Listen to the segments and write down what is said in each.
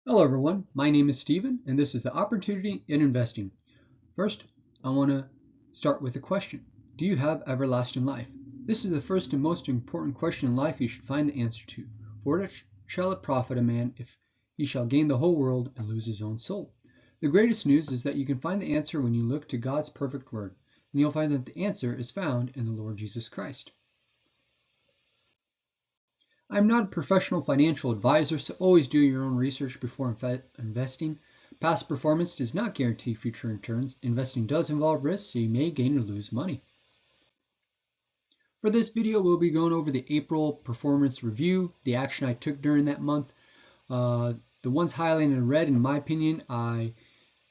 Hello everyone, my name is Steven and this is the Opportunity in Investing. First, I want to start with a question. Do you have everlasting life? This is the first and most important question in life you should find the answer to. For what shall it profit a man if he shall gain the whole world and lose his own soul? The greatest news is that you can find the answer when you look to God's perfect word, and you'll find that the answer is found in the Lord Jesus Christ. I'm not a professional financial advisor, so always do your own research before investing. Past performance does not guarantee future returns. Investing does involve risks, so you may gain or lose money. For this video, we'll be going over the April performance review, the action I took during that month. The ones highlighted in red, in my opinion, I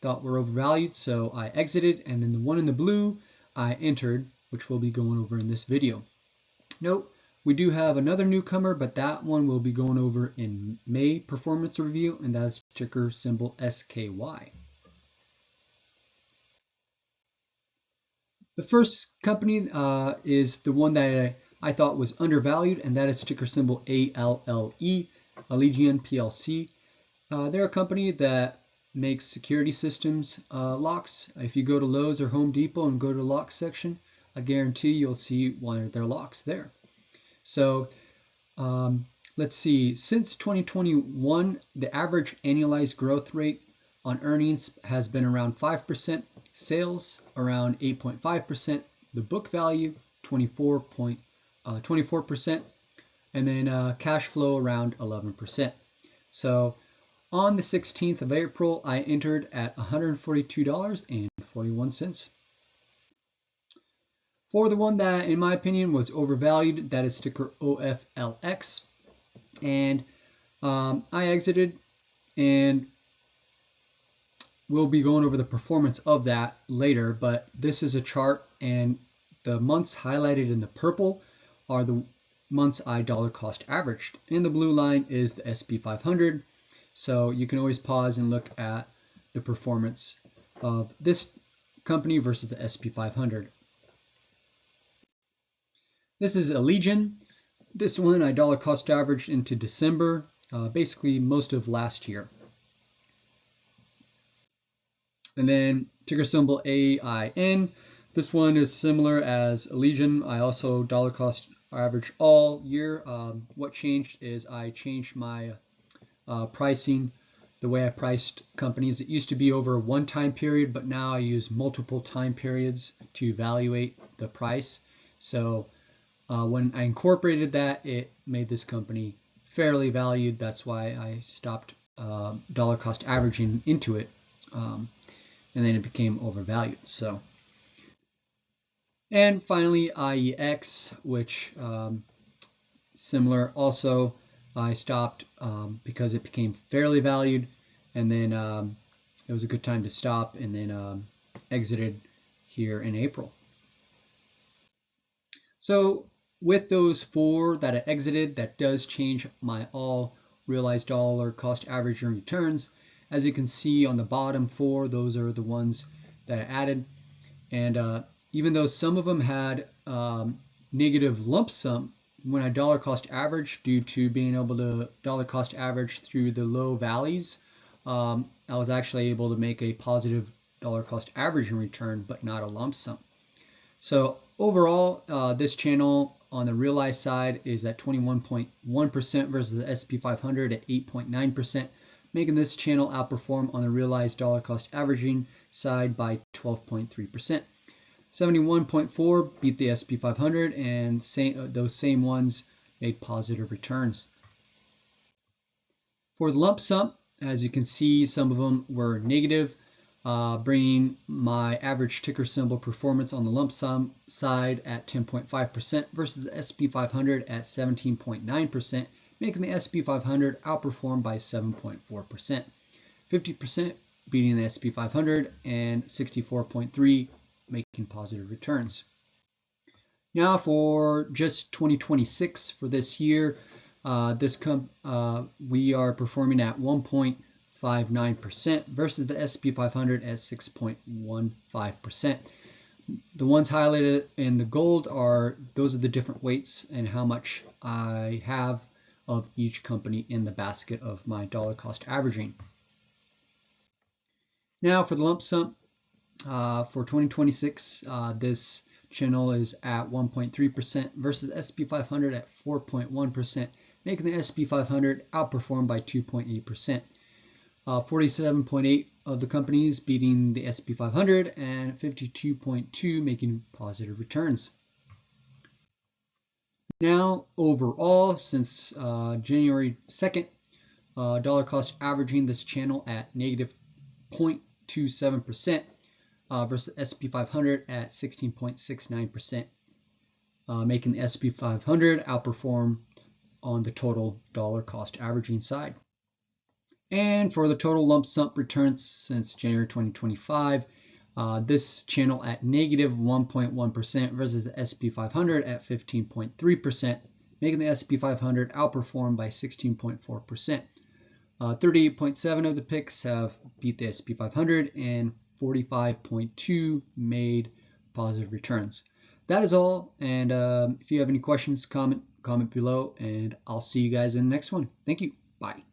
thought were overvalued, so I exited, and then the one in the blue I entered, which we'll be going over in this video. Note, we do have another newcomer, but that one we'll be going over in May performance review, and that's ticker symbol SKY. The first company is the one that I thought was undervalued, and that is ticker symbol ALLE, Allegion PLC. They're a company that makes security systems locks. If you go to Lowe's or Home Depot and go to the lock section, I guarantee you'll see one of their locks there. So let's see, since 2021, the average annualized growth rate on earnings has been around 5%, sales around 8.5%, the book value 24%, and then cash flow around 11%. So on the 16th of April, I entered at $142.41. For the one that, in my opinion, was overvalued, that is ticker OFLX. And I exited, and we'll be going over the performance of that later. But this is a chart, and the months highlighted in the purple are the months I dollar cost averaged. And the blue line is the SP 500. So you can always pause and look at the performance of this company versus the SP 500. This is Allegion. This one I dollar cost averaged into December, basically most of last year. And then ticker symbol AIN. This one is similar as Allegion. I also dollar cost averaged all year. What changed is I changed my pricing, the way I priced companies. It used to be over one time period, but now I use multiple time periods to evaluate the price. So when I incorporated that, it made this company fairly valued. That's why I stopped dollar cost averaging into it, and then it became overvalued. So, and finally IEX, which similar also, I stopped because it became fairly valued, and then it was a good time to stop, and then exited here in April. So with those four that I exited, that does change my all realized dollar cost average and returns. As you can see on the bottom four, those are the ones that I added. And even though some of them had negative lump sum, when I dollar cost average, due to being able to dollar cost average through the low valleys, I was actually able to make a positive dollar cost average in return, but not a lump sum. So overall, this channel on the realized side is at 21.1% versus the SP 500 at 8.9%, making this channel outperform on the realized dollar cost averaging side by 12.3%. 71.4 beat the SP 500, and those same ones made positive returns. For the lump sum, as you can see, some of them were negative, bringing my average ticker symbol performance on the lump sum side at 10.5% versus the SP 500 at 17.9%, making the SP 500 outperform by 7.4%. 50% beating the SP 500, and 64.3% making positive returns. Now for just 2026 for this year, we are performing at 1.59% versus the SP 500 at 6.15%. The ones highlighted in the gold those are the different weights and how much I have of each company in the basket of my dollar cost averaging. Now for the lump sum for 2026, this channel is at 1.3% versus S&P 500 at 4.1%, making the S&P 500 outperform by 2.8%. 47.8 of the companies beating the S&P 500 and 52.2 making positive returns. Now, overall, since January 2nd, dollar cost averaging this channel at negative 0.27% versus S&P 500 at 16.69%, making the S&P 500 outperform on the total dollar cost averaging side. And for the total lump sum returns since January 2025, this channel at negative 1.1% versus the S&P 500 at 15.3%, making the S&P 500 outperform by 16.4%. 38.7 of the picks have beat the S&P 500 and 45.2 made positive returns. That is all, and if you have any questions, comment below, and I'll see you guys in the next one. Thank you. Bye.